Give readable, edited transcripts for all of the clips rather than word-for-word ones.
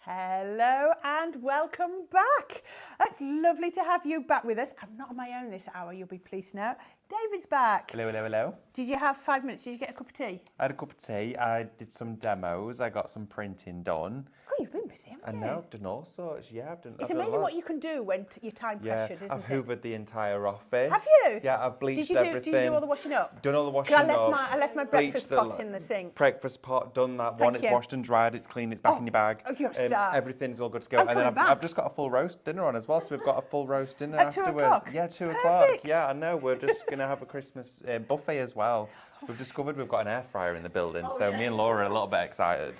Hello and welcome back. It's lovely to have you back with us. I'm not on my own this hour, you'll be pleased to know. David's back. Hello, hello, hello. Did you have 5 minutes? Did you get a cup of tea? I had a cup of tea, I did some demos, I got some printing done. Oh, you've been busy, haven't you? I know, I've done all sorts, yeah. It's amazing what you can do when you're time pressured, isn't I've it? hoovered the entire office. Have you? Yeah, I've bleached everything. Did you do all the washing up? Done all the washing up. up. I left my breakfast pot in the sink. Breakfast pot, done that one. Thank It's you. washed and dried, it's clean, it's back in your bag. Oh, you're a star. Everything's all good to go. I'm And then coming back. I've just got a full roast dinner on as well, so we've got a full roast dinner At 2 afterwards. o'clock? Yeah, 2 Perfect. o'clock. Yeah, I know. We're just going to have a Christmas buffet as well. We've discovered we've got an air fryer in the building, so me and Laura are a little bit excited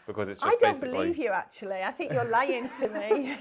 because it's just I don't basically... believe you, actually. I think you're lying to me.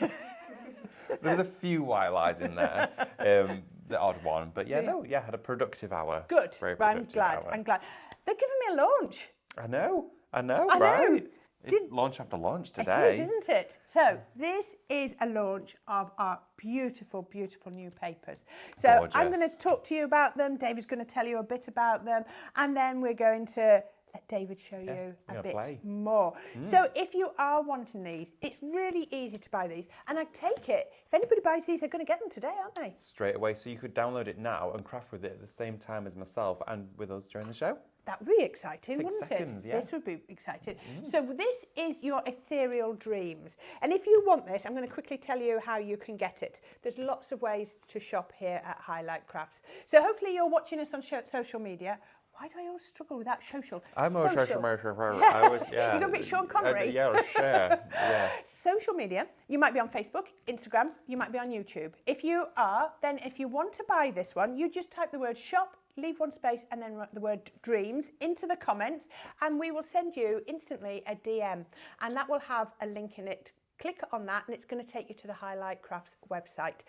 There's a few white lies in there, the odd one. But yeah, had a productive hour. Good. Very I'm productive glad. hour. I'm glad. They're giving me a launch. I know, I right? know. It's launch after launch today. It is, isn't it? So this is a launch of our beautiful, beautiful new papers. So Gorgeous. I'm going to talk to you about them. David's going to tell you a bit about them. And then we're going to let David show you a bit more. So if you are wanting these, it's really easy to buy these. And I take it, if anybody buys these, they're going to get them today, aren't they? Straight away. So you could download it now and craft with it at the same time as myself and with us during the show. That would be exciting, wouldn't seconds, it? yeah. This would be exciting. So this is your Ethereal Dreams. And if you want this, I'm going to quickly tell you how you can get it. There's lots of ways to shop here at Highlight Crafts. So hopefully you're watching us on social media. Why do I always struggle with that social? I'm a social media. You got a bit Sean Connery. Yeah, or share. Yeah. Social media, you might be on Facebook, Instagram, you might be on YouTube. If you are, then if you want to buy this one, you just type the word shop, leave one space and then write the word dreams into the comments and we will send you instantly a DM and that will have a link in it. Click on that and it's going to take you to the Highlight Crafts website.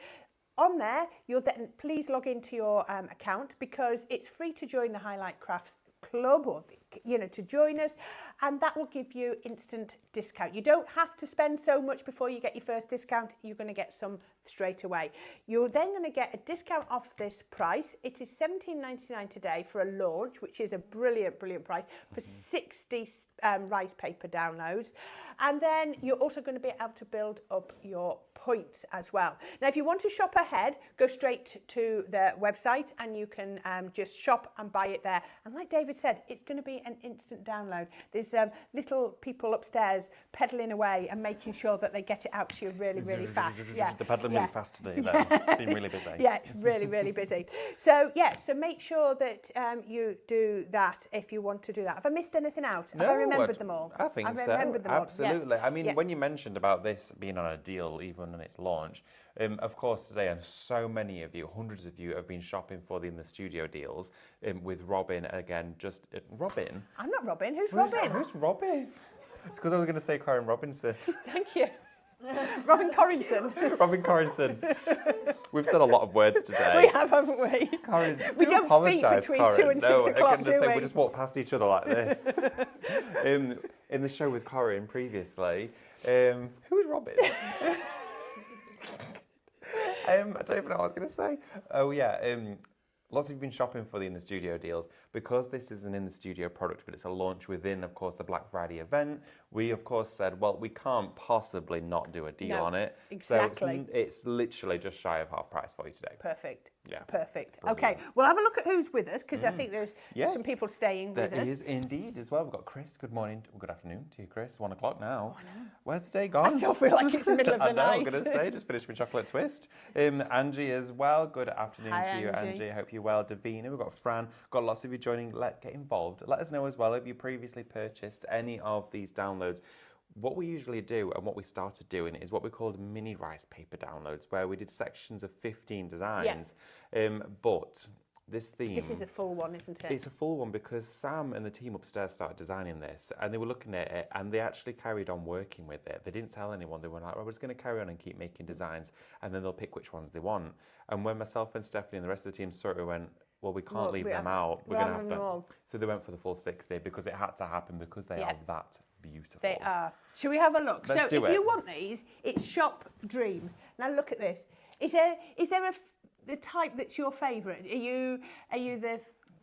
On there, you'll then please log into your account because it's free to join the Highlight Crafts club or to join us and that will give you instant discount. You don't have to spend so much before you get your first discount. You're going to get some straight away. You're then going to get a discount off this price. It is $17.99 today for a launch, which is a brilliant price for 60 rice paper downloads. And then you're also going to be able to build up your points as well. Now, if you want to shop ahead, go straight to the website and you can just shop and buy it there. And like David said, it's going to be an instant download. There's little people upstairs pedaling away and making sure that they get it out to you really fast. They're pedaling really fast today. They've been really busy. Yeah, it's really busy. So so make sure that you do that if you want to do that. Have I missed anything out? No, Have I remembered them all? I think so. Remembered them all. Absolutely. Yeah. I mean, when you mentioned about this being on a deal even on its launch, of course today, and so many of you, hundreds of you, have been shopping for the In the Studio deals with Robin again. Robin? I'm not Robin. Who's Robin? Who's Robin? It's because I was going to say Karen Robinson. Thank you. Robin Corrinson. Robin Corrinson. We've said a lot of words today. We have, haven't we? Karen, we don't speak between Karen. 2 and 6 o'clock, do we? We just walk past each other like this. In the show with Corinne previously, who was Robin? I don't even know what I was going to say. Oh, yeah. Lots of you have been shopping for the In the Studio deals. Because this is an In the Studio product, but it's a launch within, of course, the Black Friday event, we, of course, said, well, we can't possibly not do a deal on it. Exactly. So it's literally just shy of half price for you today. Perfect. Yeah. Perfect. Brilliant. Okay, we'll have a look at who's with us, because I think there's some people staying with us. There is indeed as well. We've got Chris. Good morning. Good afternoon to you, Chris. 1 o'clock now. Oh, I know. Where's the day gone? I still feel like it's the middle of the I know, night. I'm going to say, just finished my chocolate twist. Angie as well. Good afternoon to you, Angie. I hope you're well. Davina, we've got Fran. Got lots of you joining. Get involved. Let us know as well if you previously purchased any of these downloads. What we usually do and what we started doing is what we called mini rice paper downloads, where we did sections of 15 designs. But this theme... This is a full one, isn't it? It's a full one because Sam and the team upstairs started designing this and they were looking at it and they actually carried on working with it. They didn't tell anyone. They were like, well, we're just going to carry on and keep making designs and then they'll pick which ones they want. And when myself and Stephanie and the rest of the team sort of went, well, we can't leave them out. We're going to have to. So they went for the full 60 because it had to happen because they are that beautiful. They are. Shall we have a look? Let's so if you want these, it's Shop Dreams. Now look at this. Is there the type that's your favourite? Are you the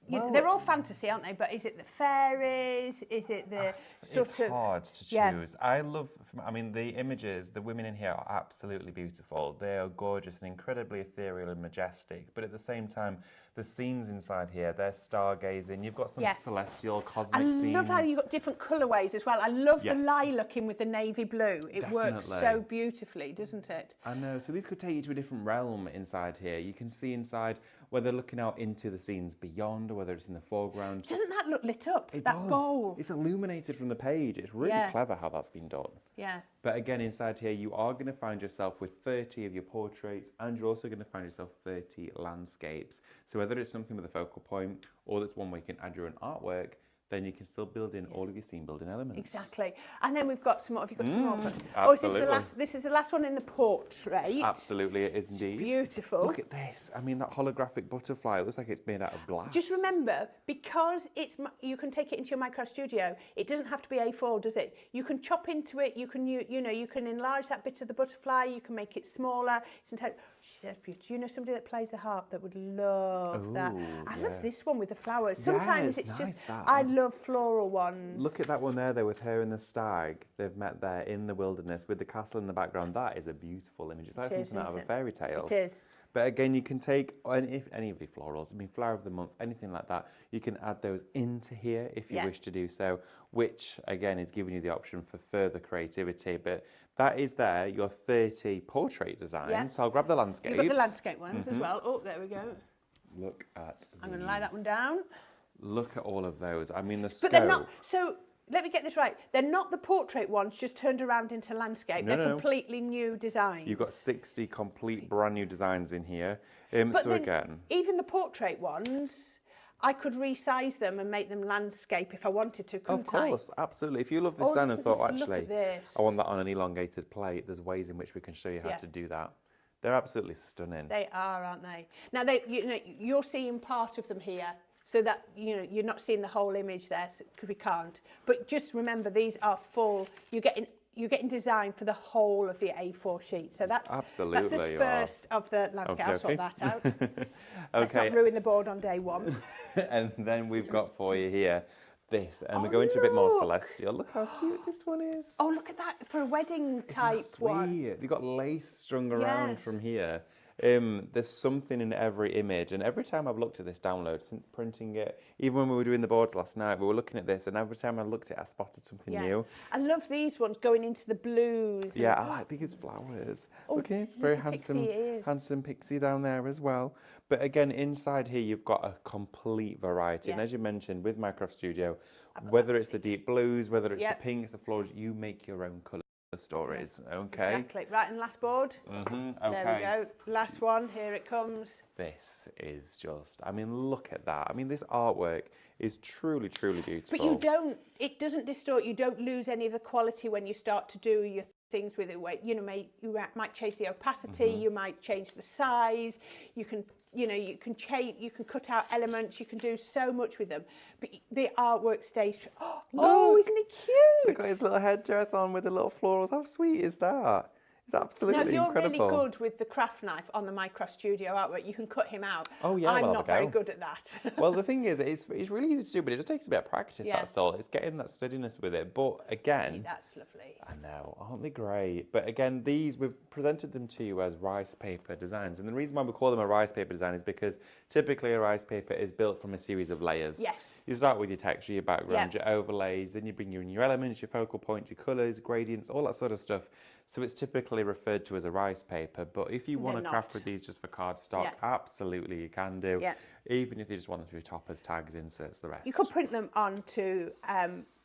they're all fantasy, aren't they? But is it the fairies? Is it the sort of... It's hard to choose. I mean, the images, the women in here are absolutely beautiful. They are gorgeous and incredibly ethereal and majestic. But at the same time, the scenes inside here, they're stargazing. You've got some celestial, cosmic scenes. I love how you've got different colourways as well. I love the lilac in with the navy blue. It works so beautifully, doesn't it? I know. So these could take you to a different realm inside here. You can see inside whether looking out into the scenes beyond or whether it's in the foreground. Doesn't that look lit up? It that does. gold. It's illuminated from the page. It's really clever how that's been done. Yeah. But again, inside here, you are going to find yourself with 30 of your portraits, and you're also going to find yourself 30 landscapes. So whether it's something with a focal point or that's one where you can add your own artwork, then you can still build in all of your scene building elements. Exactly. And then we've got some more. Have you got some more? Absolutely. This is the last one in the portrait. Absolutely, it is indeed. It's beautiful. Look at this. I mean, that holographic butterfly, it looks like it's made out of glass. Just remember, because you can take it into your Micro Studio, it doesn't have to be A4, does it? You can chop into it, you can enlarge that bit of the butterfly, you can make it smaller. It's entirely... That's beautiful. You know somebody that plays the harp that would love that? I love this one with the flowers. Sometimes it's nice, just, that I one. love floral ones. Look at that one there, though, with her and the stag. They've met there in the wilderness with the castle in the background. That is a beautiful image. It's like something out of a fairy tale. It is. But again, you can take any of your florals, I mean, flower of the month, anything like that, you can add those into here if you wish to do so, which, again, is giving you the option for further creativity. But that is there, your 30 portrait designs. Yeah. So I'll grab the landscapes. You've got the landscape ones as well. Oh, there we go. Look at I'm going to lay that one down. Look at all of those. I mean, the scope. But they're not... So... Let me get this right. They're not the portrait ones just turned around into landscape. They're completely new designs. You've got 60 complete brand new designs in here. But so again, even the portrait ones, I could resize them and make them landscape if I wanted to, couldn't I? Of course, absolutely. If you love this design and thought, actually, I want that on an elongated plate, there's ways in which we can show you how to do that. They're absolutely stunning. They are, aren't they? Now, you're seeing part of them here. So that, you're not seeing the whole image there, because we can't. But just remember, these are full. You're getting design for the whole of the A4 sheet. So that's the first of the landscape. I'll sort that out. Let's not ruin the board on day one. And then we've got for you here this, and we're going to a bit more celestial. Look how cute this one is. Oh, look at that, for a wedding type one. You've got lace strung around from here. There's something in every image, and every time I've looked at this download since printing it, even when we were doing the boards last night, we were looking at this, and every time I looked at it, I spotted something new. I love these ones going into the blues. Yeah, I think it's flowers. Okay, it's very handsome pixie down there as well. But again, inside here, you've got a complete variety. And as you mentioned, with Minecraft Studio, whether it's the deep blues, whether it's the pinks, the florals, you make your own colour stories. Okay. Exactly. Right, and last board. Okay. There we go. Last one. Here it comes. This is just, I mean, look at that. I mean, this artwork is truly, truly beautiful. But it doesn't distort. You don't lose any of the quality when you start to do your things with it. You might change the opacity. You might change the size. You can change, you can cut out elements, you can do so much with them. But the artwork stays... Oh, isn't it cute? He's got his little headdress on with the little florals. How sweet is that? It's absolutely incredible. Now, if you're really good with the craft knife on the Micro Studio artwork, you can cut him out. Oh, yeah, I'm not very good at that. Well, the thing is, it's really easy to do, but it just takes a bit of practice, that's all. It's getting that steadiness with it. But again... That's lovely. I know, aren't they great? But again, we've presented them to you as rice paper designs. And the reason why we call them a rice paper design is because typically a rice paper is built from a series of layers. Yes. You start with your texture, your background, your overlays, then you bring in your elements, your focal points, your colours, gradients, all that sort of stuff. So it's typically referred to as a rice paper. But if you want to craft with these just for cardstock, absolutely you can do. Yeah. Even if you just want them to be toppers, tags, inserts, the rest. You could print them onto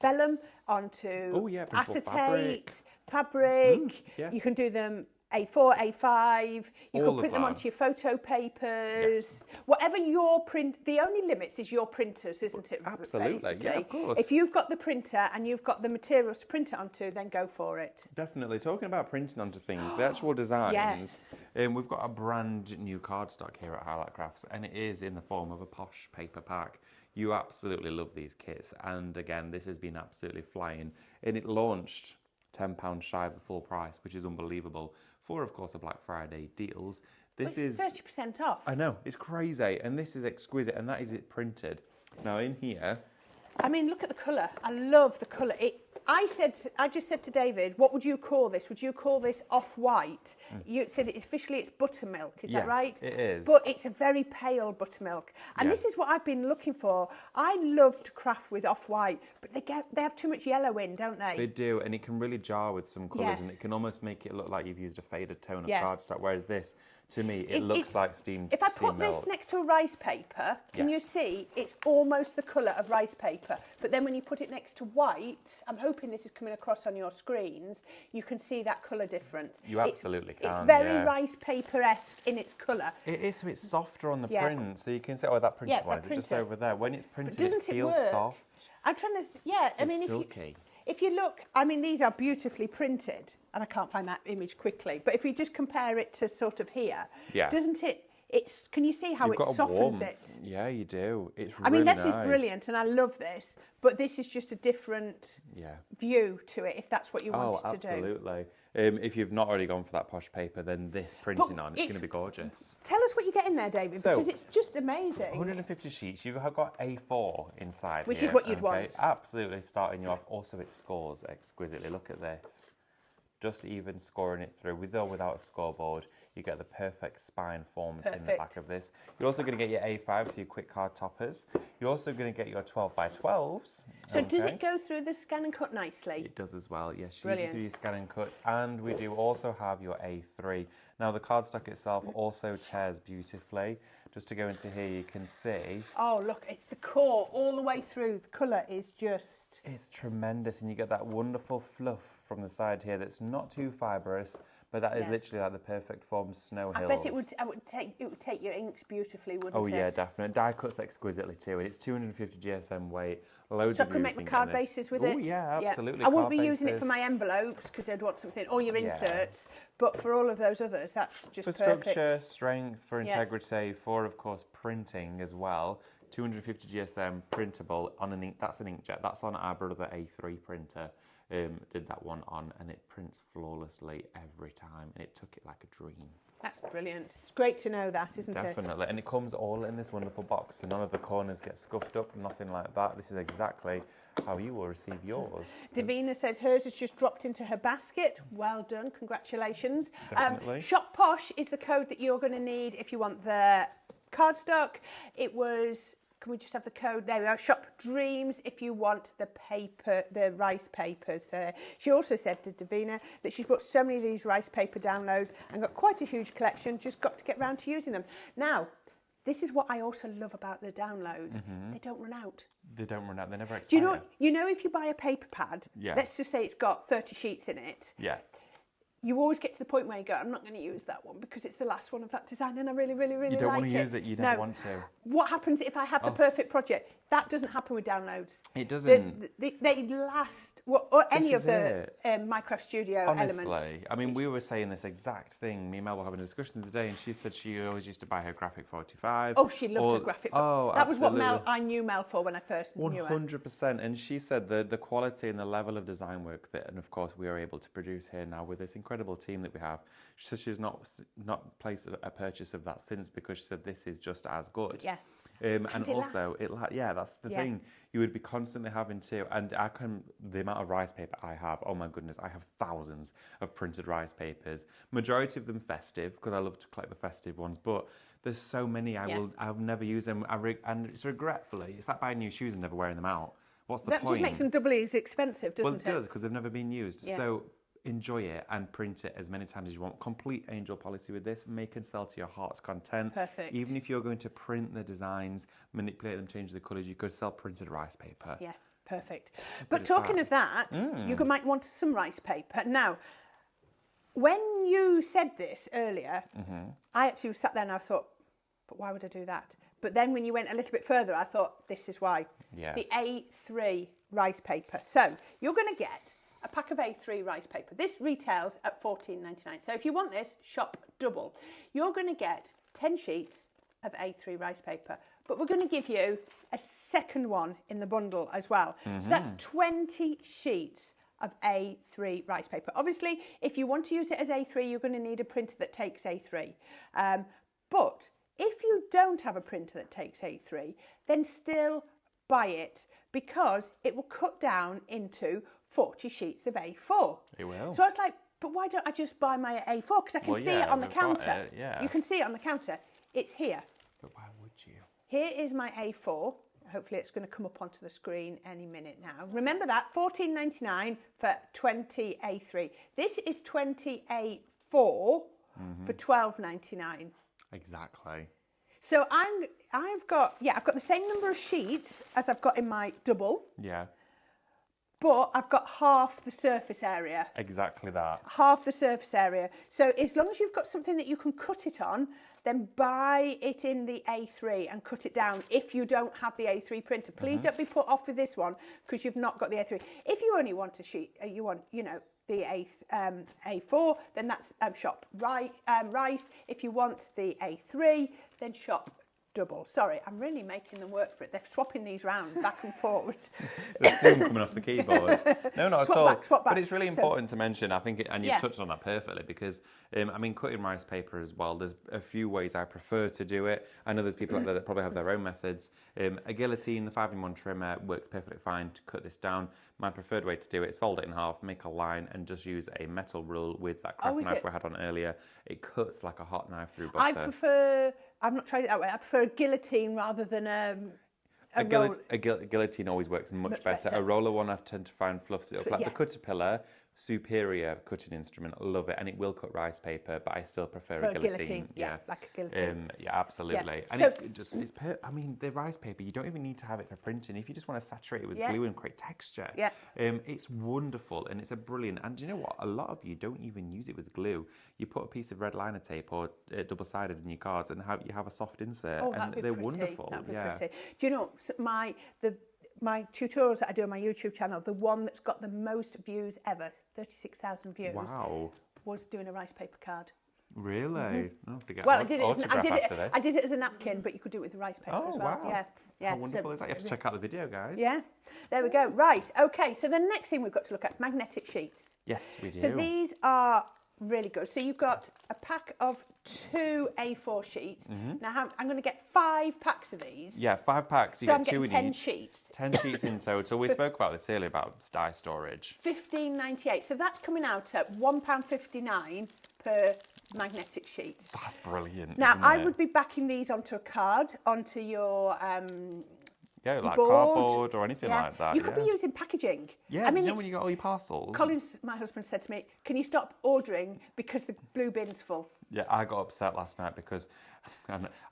vellum, onto acetate, fabric. You can do them A4, A5, you can print them onto your photo papers, whatever your print, the only limits is your printers, isn't it? Absolutely, basically? yeah, of course. If you've got the printer and you've got the materials to print it onto, then go for it. Definitely. Talking about printing onto things, the actual designs, we've got a brand new cardstock here at Highlight Crafts, and it is in the form of a posh paper pack. You absolutely love these kits, and again, this has been absolutely flying, and it launched £10 shy of the full price, which is unbelievable. For, of course, the Black Friday deals. This is 30% off. I know, it's crazy, and this is exquisite, and that is it printed. Now in here, I mean, look at the colour. I love the colour. I just said to David, what would you call this? Would you call this off-white? You said officially it's buttermilk, is that right? Yes, it is. But it's a very pale buttermilk. And this is what I've been looking for. I love to craft with off-white, but they have too much yellow in, don't they? They do, and it can really jar with some colours, and it can almost make it look like you've used a faded tone of cardstock, whereas this, to me, it looks like steamed milk. If I put this next to a rice paper, can you see it's almost the colour of rice paper? But then when you put it next to white, I'm hoping this is coming across on your screens, you can see that colour difference. You absolutely can. It's very rice paper-esque in its colour. It is, so it's softer on the print, so you can say, oh, that printed one, is it just over there? When it's printed, it feels soft. I'm trying to, I mean, silky. If you look, I mean, these are beautifully printed, and I can't find that image quickly, but if you just compare it to sort of here, doesn't it, can you see how it softens it? Yeah, you do. It's really I mean, this nice. is brilliant, and I love this, but this is just a different view to it, if that's what you wanted to do. Oh, absolutely. If you've not already gone for that posh paper, then this printing on, it's going to be gorgeous. Tell us what you get in there, David, because it's just amazing. 150 sheets. You've got A4 inside Which here, is what you'd want. Absolutely, starting you off. Also, it scores exquisitely. Look at this. Just even scoring it through, with or without a scoreboard. You get the perfect spine formed in the back of this. You're also going to get your A5, so your quick card toppers. You're also going to get your 12 by 12s. So does it go through the scan and cut nicely? It does as well, yes. You use it through your scan and cut. And we do also have your A3. Now, the cardstock itself also tears beautifully. Just to go into here, you can see. Oh, look, it's the core all the way through. The colour is just... It's tremendous, and you get that wonderful fluff from the side here that's not too fibrous, but that is literally like the perfect form snow hills. I bet it would take your inks beautifully, wouldn't it? Oh yeah, definitely. Die cuts exquisitely too, and it's 250 GSM weight. Loads so of I can make my card bases with it? Oh yeah, absolutely. I wouldn't be using it for my envelopes because I'd want something, or your inserts, but for all of those others, that's just perfect. For structure, strength, for integrity, for of course printing as well. 250 GSM printable on an ink. That's an inkjet. That's on our brother A3 printer. Did that one on, and it prints flawlessly every time, and it took it like a dream. That's brilliant. It's great to know that, isn't it? Definitely, and it comes all in this wonderful box, so none of the corners get scuffed up, nothing like that. This is exactly how you will receive yours. Davina says hers has just dropped into her basket. Well done, congratulations. Definitely. Shop Posh is the code that you're going to need if you want the cardstock. It was... Can we just have the code? There we are. Shop Dreams if you want the paper, the rice papers there. She also said to Davina that she's bought so many of these rice paper downloads and got quite a huge collection, just got to get round to using them. Now, this is what I also love about the downloads. They don't run out. They don't run out. They never expire. Do you know if you buy a paper pad, let's just say it's got 30 sheets in it. Yeah. You always get to the point where you go, I'm not going to use that one because it's the last one of that design and I really, really, really like it. You don't want to use it, you don't want to. What happens if I have the perfect project? That doesn't happen with downloads. It doesn't. They last, or any of the Minecraft Studio elements. Honestly, I mean, we were saying this exact thing. Me and Mel were having a discussion the other day, and she said she always used to buy her Graphic 45. Oh, she loved her Graphic 45. Oh, that was what I knew Mel for when I first knew her. 100%. And she said the quality and the level of design work that, and of course, we are able to produce here now with this incredible team that we have. She said she's not placed a purchase of that since because she said this is just as good. Yeah. And also, that's the thing. You would be constantly having to, and the amount of rice paper I have, oh my goodness, I have thousands of printed rice papers. Majority of them festive, because I love to collect the festive ones, but there's so many I'll never use them, and it's regretfully, it's like buying new shoes and never wearing them out. What's the point? That just makes them doubly as expensive, doesn't it? Well, it does, because they've never been used. Yeah. So enjoy it and print it as many times as you want. Complete angel policy with this. Make and sell to your heart's content. Perfect. Even if you're going to print the designs, manipulate them, change the colours, you could sell printed rice paper. Yeah, perfect. But talking of that, you might want some rice paper. Now, when you said this earlier, I actually sat there and I thought, but why would I do that? But then when you went a little bit further, I thought, this is why. Yes. The A3 rice paper. So you're going to get a pack of A3 rice paper. This retails at $14.99. So if you want this, shop double. You're going to get 10 sheets of A3 rice paper, but we're going to give you a second one in the bundle as well. So that's 20 sheets of A3 rice paper. Obviously, if you want to use it as A3, you're going to need a printer that takes A3. But if you don't have a printer that takes A3, then still buy it because it will cut down into 40 sheets of A4. It will. So I was like, but why don't I just buy my A4? Because I can see it on the counter. You can see it on the counter. It's here. But why would you? Here is my A4. Hopefully it's going to come up onto the screen any minute now. Remember that, $14.99 for 20 A3. This is 20 A4 for $12.99. Exactly. So I've got the same number of sheets as I've got in my double. Yeah. But I've got half the surface area. Exactly that. Half the surface area. So as long as you've got something that you can cut it on, then buy it in the A3 and cut it down if you don't have the A3 printer. Please don't be put off with this one because you've not got the A3. If you only want a sheet, the A4, then that's shop Rice. If you want the A3, then shop Double. Sorry, I'm really making them work for it. They're swapping these round, back and forward. There's steam coming off the keyboard. No, not at all. Swap back. But it's really important to mention, I think, and you've touched on that perfectly, because, cutting rice paper as well, there's a few ways I prefer to do it. I know there's people out there that probably have their own methods. A guillotine, the 5-in-1 trimmer, works perfectly fine to cut this down. My preferred way to do it is fold it in half, make a line, and just use a metal rule with that craft knife we had on earlier. It cuts like a hot knife through butter. I've not tried it that way. I prefer a guillotine rather than a guillotine always works much better. A roller one I tend to find fluffs it up. Like the Caterpillar, superior cutting instrument, love it, and it will cut rice paper, but I still prefer a guillotine. Yeah, like a guillotine. Absolutely. Yeah. And so, the rice paper, you don't even need to have it for printing. If you just want to saturate it with glue and create texture, it's wonderful and it's a brilliant. And do you know what? A lot of you don't even use it with glue. You put a piece of red liner tape or double-sided in your cards, and you have a soft insert, and they're wonderful. That'd be pretty. Do you know my tutorials that I do on my YouTube channel, the one that's got the most views ever, 36,000 views, was doing a rice paper card. Really? Well, I did it as a napkin, but you could do it with the rice paper as well. Wow. Yeah. How wonderful is that? You have to check out the video, guys. Yeah. There we go. Right. Okay. So the next thing we've got to look at, magnetic sheets. Yes, we do. So these are really good. So you've got a pack of 2 A4 sheets. Now I'm going to get 5 packs of these. Yeah, 5 packs. You get 2 in 10 sheets. 10 sheets in total. We spoke about this earlier about die storage. $15.98. So that's coming out at £1.59 per magnetic sheet. That's brilliant. Now I would be backing these onto a card, onto your like board. Cardboard or anything like that. You could be using packaging. Yeah, when you got all your parcels. Collins, my husband, said to me, can you stop ordering because the blue bin's full? Yeah, I got upset last night because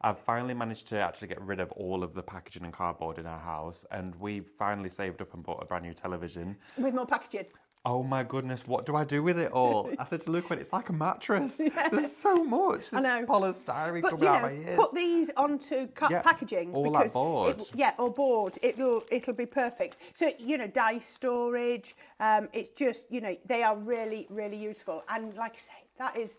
I've finally managed to actually get rid of all of the packaging and cardboard in our house, and we finally saved up and bought a brand new television. With more packaging? Oh my goodness, what do I do with it all? I said to Luke, it's like a mattress. There's so much. There's polystyrene coming out of my ears. Put these onto packaging. All that board. Or board. It'll be perfect. So, die storage. It's just, they are really, really useful. And like I say, that is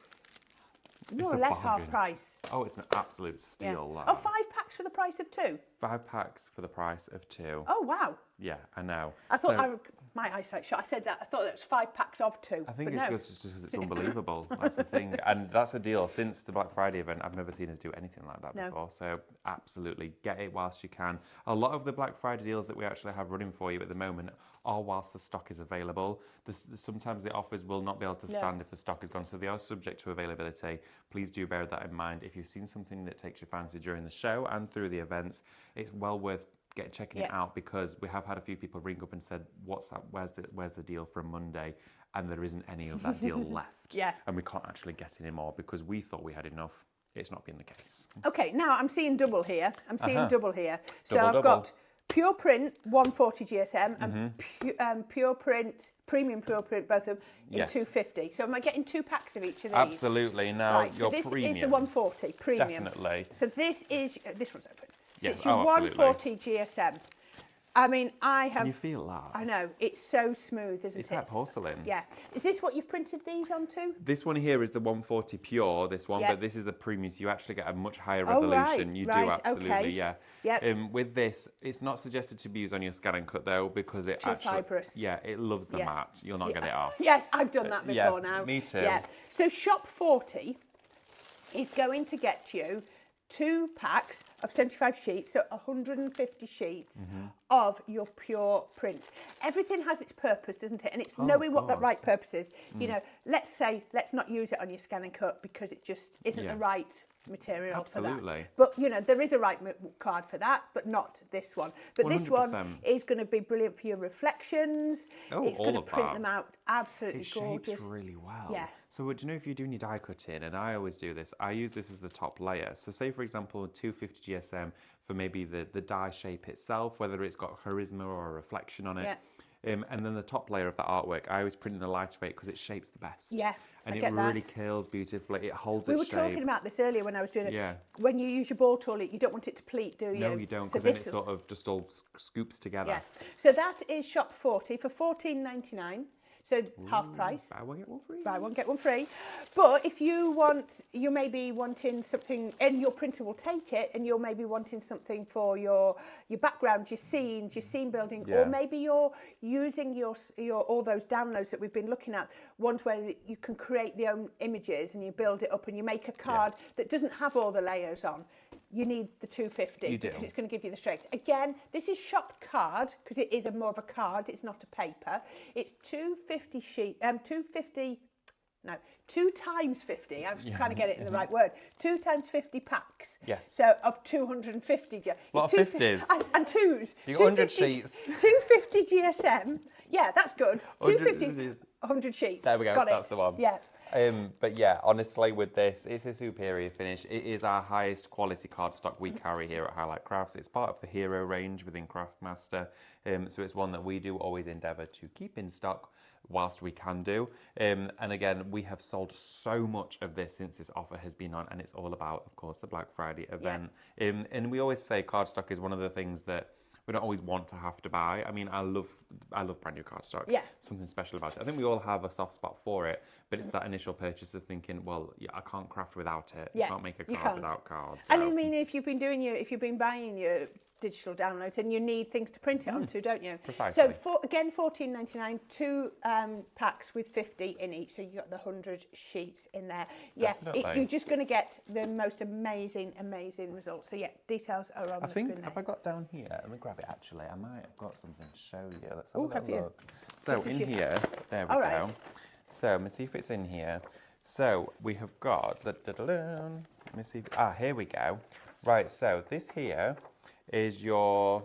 more or less half price. Oh, it's an absolute steal. Yeah. Oh, 5 packs for the price of 2? 5 packs for the price of 2. Oh, wow. Yeah, I know. I thought my eyesight shot. I said that. I thought that was 5 packs of 2. I think it's just because it's unbelievable. That's the thing. And that's a deal. Since the Black Friday event, I've never seen us do anything like that before. So absolutely, get it whilst you can. A lot of the Black Friday deals that we actually have running for you at the moment are whilst the stock is available. Sometimes the offers will not be able to stand if the stock is gone. So they are subject to availability. Please do bear that in mind. If you've seen something that takes your fancy during the show and through the events, it's well worth checking it out, because we have had a few people ring up and said, what's that? Where's the deal from Monday? And there isn't any of that deal left. And we can't actually get any more because we thought we had enough. It's not been the case. Okay, now I'm seeing double here. So I've got Pure Print 140 GSM and Pure Print, Premium Pure Print, both of them in 250. So am I getting 2 packs of each of these? Absolutely. Now your this premium. Is the 140 Premium. Definitely. So this one's open. So Yes. it's your 140 GSM. I mean, Can you feel that? I know, it's so smooth, isn't it? It's like porcelain. Yeah. Is this what you've printed these onto? This one here is the 140 Pure, but this is the premium, so you actually get a much higher resolution. Right. You do, absolutely, okay. yeah. With this, it's not suggested to be used on your scan and cut, though, because it Too fibrous. Yeah, it loves the mat. You'll not get it off. Yes, I've done that before now. Me too. Yeah. So Shop 40 is going to get you 2 packs of 75 sheets, so 150 sheets of your pure print. Everything has its purpose, doesn't it? And it's knowing what that right purpose is. You know, let's say, let's not use it on your scan and cut because it just isn't the right material for that. But, you know, there is a right card for that, but not this one. But 100%. This one is going to be brilliant for your reflections. It's going to print them out absolutely gorgeous. It shapes really well. Yeah. So do you know if you're doing your die cutting, and I always do this, I use this as the top layer. So say, for example, 250 GSM for maybe the die shape itself, whether it's got charisma or a reflection on it. Yeah. And then the top layer of the artwork, I always print in the lighter weight because it shapes the best. Yeah, and it really kills beautifully. It holds its shape. We were talking about this earlier when I was doing it. Yeah. When you use your ball tool, you don't want it to pleat, do you? No, you don't, because then it sort of just all scoops together. Yeah. So that is shop 40 for $14.99. So half price. Buy one, get one free. Buy one, get one free. But if you may be wanting something, and your printer will take it, and you're maybe wanting something for your background, your scene building, or maybe you're using your all those downloads that we've been looking at, ones where you can create your own images and you build it up and you make a card that doesn't have all the layers on. You need the 250 because it's going to give you the strength. Again, this is shop card because it is more of a card. It's not a paper. It's 250 sheet. 250. No, 2 times 50. I was trying to get it in the right word. 2 times 50 packs. Yes. So of 250. What of 50s? And twos. You got 100 sheets. 250 GSM. Yeah, that's good. 250. 100 sheets. There we go. That's the one. Yeah. But yeah, honestly, with this, it's a superior finish. It is our highest quality cardstock we carry here at Highlight Crafts. It's part of the Hero range within Craftmaster. So it's one that we do always endeavour to keep in stock whilst we can do. And again, we have sold so much of this since this offer has been on, and it's all about, of course, the Black Friday event. And we always say cardstock is one of the things that we don't always want to have to buy. I mean, I love brand new cardstock. Yeah. Something special about it. I think we all have a soft spot for it, but it's that initial purchase of thinking, well, I can't craft without it. Yeah. You can't make a card without cards. So. And I mean, if you've been buying your digital downloads, and you need things to print it onto, don't you? Precisely. So again, $14.99, 2 packs with 50 in each, so you got the 100 sheets in there. Yeah, you're just going to get the most amazing results. So yeah, details are on the screen. Have I got down here? Let me grab it. Actually, I might have got something to show you. Let's have a little look. So in here, there we go. So let me see if it's in here. So we have got let me see. Here we go. Right. So this here is your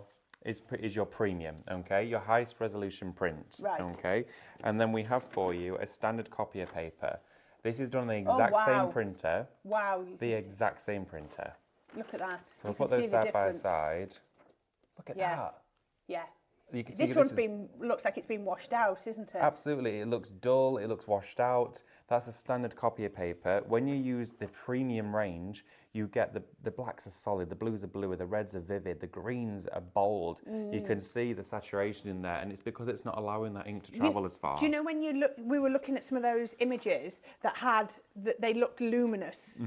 premium, okay? Your highest resolution print, okay? And then we have for you a standard copy of paper. This is done on the exact same printer. Wow. The exact same printer. Look at that. So we'll put those side by side. Look at that. Yeah. You can see this one's looks like it's been washed out, isn't it? Absolutely. It looks dull, it looks washed out. That's a standard copy of paper. When you use the premium range, you get the blacks are solid, the blues are bluer, the reds are vivid, the greens are bold. You can see the saturation in there, and it's because it's not allowing that ink to travel as far. Do you know when we were looking at some of those images that they looked luminous?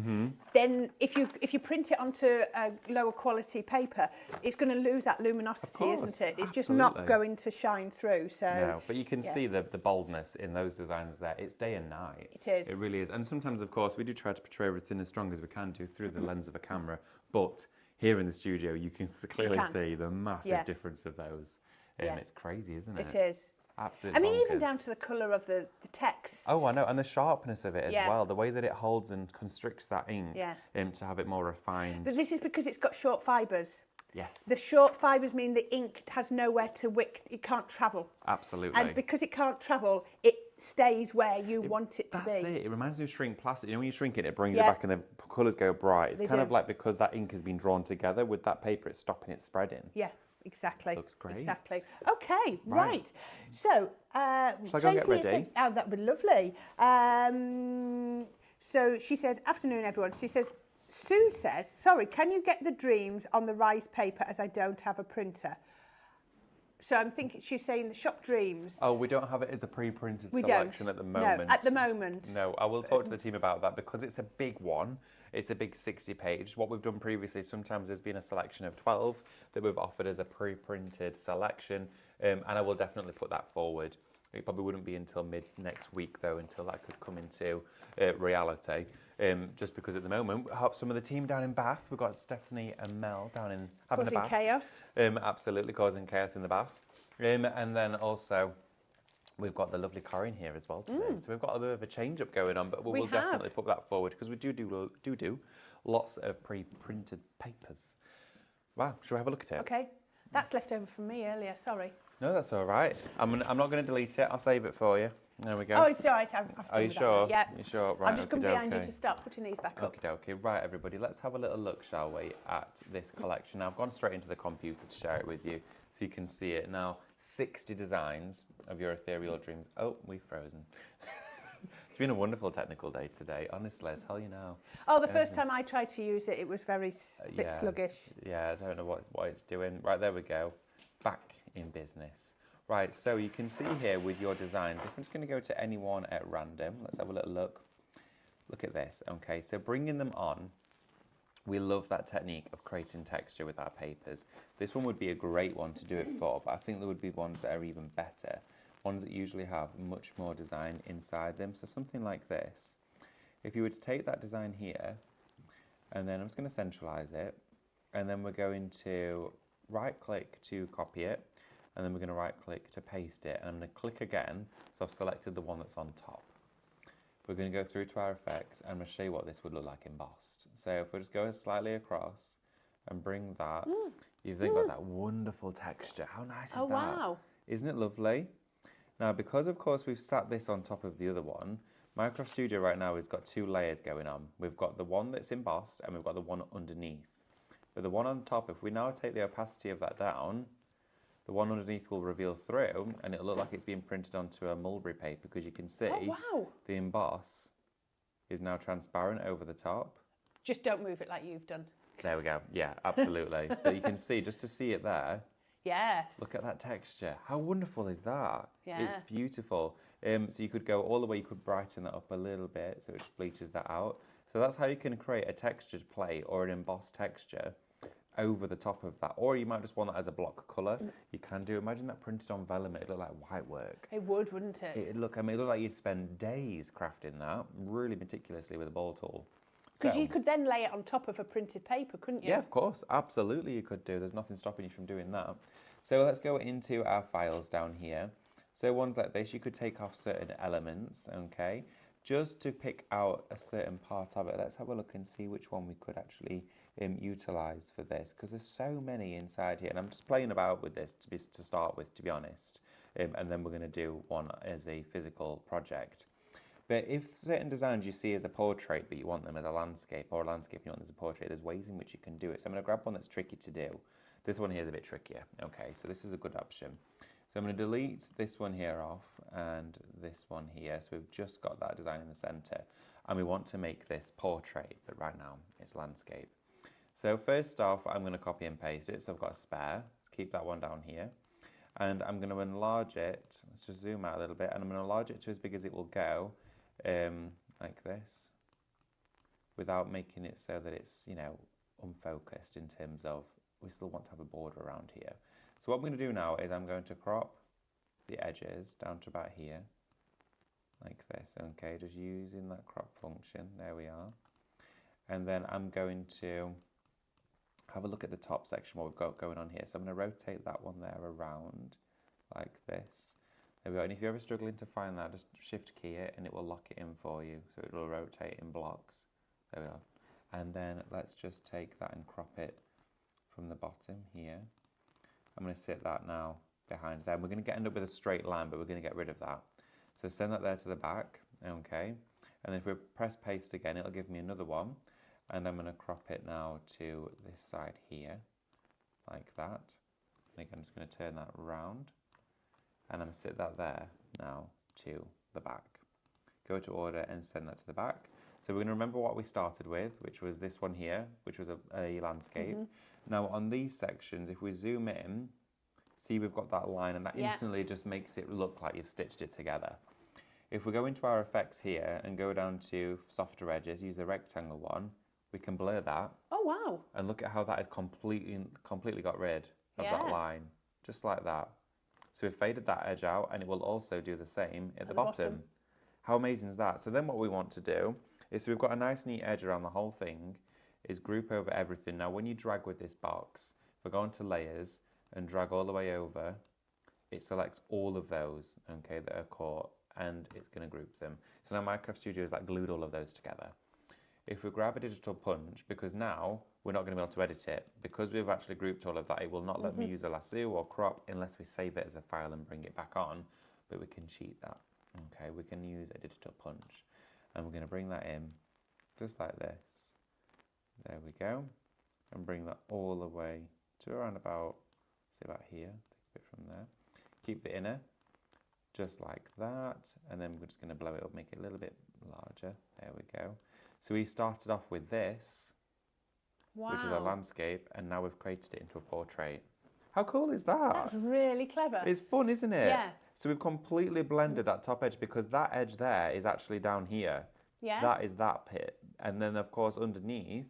Then if you print it onto a lower quality paper, it's going to lose that luminosity, isn't it? It's just not going to shine through. So no, but you can see the boldness in those designs there. It's day and night. It is. It really is. And sometimes, of course, we do try to portray everything as strong as we can do through the lens of a camera, but here in the studio you can clearly see the massive difference of those. It's crazy, isn't it? It is. Absolutely. I mean, even down to the colour of the text. Oh, I know, and the sharpness of it as well, the way that it holds and constricts that ink to have it more refined. But this is because it's got short fibres. Yes. The short fibres mean the ink has nowhere to wick, it can't travel. Absolutely. And because it can't travel, it stays where you want it to be. That's it. It reminds me of shrink plastic. You know, when you shrink it, it brings it back and the colours go bright. It's kind of like because that ink has been drawn together with that paper, it's stopping it spreading. Yeah. Exactly. Looks great. Exactly. Okay, right. So, shall I go get ready? That would be lovely. So she said, afternoon, everyone. She says, Sue says, sorry, can you get the dreams on the rice paper as I don't have a printer? So I'm thinking she's saying the shop dreams. Oh, we don't have it as a pre-printed selection at the moment. No, at the moment. No, I will talk to the team about that because it's a big one. It's a big 60 page. What we've done previously, sometimes there's been a selection of 12 that we've offered as a pre-printed selection, and I will definitely put that forward. It probably wouldn't be until mid next week though, until that could come into reality. just because at the moment, we have some of the team down in Bath. We've got Stephanie and Mel down in having Causing a bath. chaos. Absolutely causing chaos in the bath. And then also, we've got the lovely Corinne here as well today. So we've got a bit of a change-up going on, but we'll definitely put that forward because we do lots of pre-printed papers. Wow, shall we have a look at it? Okay, that's left over from me earlier, sorry. No, that's all right. I'm not going to delete it. I'll save it for you. There we go. Oh, it's all right. Are you sure? Yeah. You sure? Right. I'm just going behind you to start putting these back up. Okay. Right, everybody. Let's have a little look, shall we, at this collection. Now, I've gone straight into the computer to share it with you so you can see it. Now, 60 designs of your ethereal dreams. Oh, we've frozen. It's been a wonderful technical day today, honestly, I tell you now. Oh, the first time I tried to use it, it was very bit sluggish. Yeah, I don't know what it's doing. Right, there we go. Back in business. Right, so you can see here with your designs, if I'm just going to go to any one at random, let's have a little look. Look at this. Okay, so bringing them on, we love that technique of creating texture with our papers. This one would be a great one to do it for, but I think there would be ones that are even better. Ones that usually have much more design inside them. So something like this. If you were to take that design here, and then I'm just going to centralize it, and then we're going to right-click to copy it, and then we're going to right-click to paste it, and I'm going to click again, so I've selected the one that's on top. We're going to go through to our effects, and I'm going to show you what this would look like embossed. So if we just go slightly across and bring that, you've then got that wonderful texture. How nice is that? Oh, wow. Isn't it lovely? Now, because of course we've sat this on top of the other one, Minecraft Studio right now has got two layers going on. We've got the one that's embossed, and we've got the one underneath. But the one on top, if we now take the opacity of that down, the one underneath will reveal through, and it'll look like it's being printed onto a mulberry paper, because you can see the emboss is now transparent over the top. Just don't move it like you've done. There we go. Yeah, absolutely. But you can see, just to see it there, yes. Look at that texture. How wonderful is that? Yeah. It's beautiful. So you could go all the way, you could brighten that up a little bit so it bleaches that out. So that's how you can create a textured plate or an embossed texture over the top of that. Or you might just want that as a block colour. You can do, imagine that printed on vellum, it'd look like white work. It would, wouldn't it? It'd look like you'd spend days crafting that, really meticulously with a ball tool. Because you could then lay it on top of a printed paper, couldn't you? Yeah, of course. Absolutely you could do. There's nothing stopping you from doing that. So let's go into our files down here. So ones like this, you could take off certain elements, okay, just to pick out a certain part of it. Let's have a look and see which one we could actually utilise for this, because there's so many inside here. And I'm just playing about with this to start with, to be honest. And then we're going to do one as a physical project. But if certain designs you see as a portrait, but you want them as a landscape, or a landscape and you want them as a portrait, there's ways in which you can do it. So I'm going to grab one that's tricky to do. This one here is a bit trickier. Okay, so this is a good option. So I'm going to delete this one here off and this one here. So we've just got that design in the center. And we want to make this portrait, but right now it's landscape. So first off, I'm going to copy and paste it. So I've got a spare. Let's keep that one down here. And I'm going to enlarge it. Let's just zoom out a little bit. And I'm going to enlarge it to as big as it will go, like this, without making it so that it's, you know, unfocused in terms of we still want to have a border around here. So what I'm going to do now is I'm going to crop the edges down to about here, like this, okay, just using that crop function, there we are. And then I'm going to have a look at the top section, what we've got going on here. So I'm going to rotate that one there around, like this. There we go, and if you're ever struggling to find that, just shift key it and it will lock it in for you, so it will rotate in blocks. There we are. And then let's just take that and crop it from the bottom here. I'm going to sit that now behind there. We're going to end up with a straight line, but we're going to get rid of that. So send that there to the back, okay. And then if we press paste again, it'll give me another one. And I'm going to crop it now to this side here, like that. And again, I'm just going to turn that around. And I'm going to sit that there now to the back. Go to order and send that to the back. So we're going to remember what we started with, which was this one here, which was a landscape. Now on these sections, if we zoom in, see we've got that line, and that instantly just makes it look like you've stitched it together. If we go into our effects here and go down to softer edges, use the rectangle one, we can blur that. Oh, wow. And look at how that is completely got rid of that line, just like that. So we've faded that edge out, and it will also do the same at the bottom. How amazing is that? So then what we want to do is so we've got a nice neat edge around the whole thing, is group over everything. Now when you drag with this box, if I go into layers and drag all the way over, it selects all of those, okay, that are caught, and it's going to group them. So now Minecraft Studio has like glued all of those together. If we grab a digital punch, because now we're not going to be able to edit it, because we've actually grouped all of that, it will not let me use a lasso or crop unless we save it as a file and bring it back on, but we can cheat that. Okay, we can use a digital punch, and we're going to bring that in just like this. There we go, and bring that all the way to around about, say about here, take a bit from there. Keep the inner, just like that, and then we're just going to blow it up, make it a little bit larger. There we go. So we started off with this, which is our landscape, and now we've created it into a portrait. How cool is that? That's really clever. It's fun, isn't it? Yeah. So we've completely blended that top edge, because that edge there is actually down here. Yeah. That is that pit. And then, of course, underneath,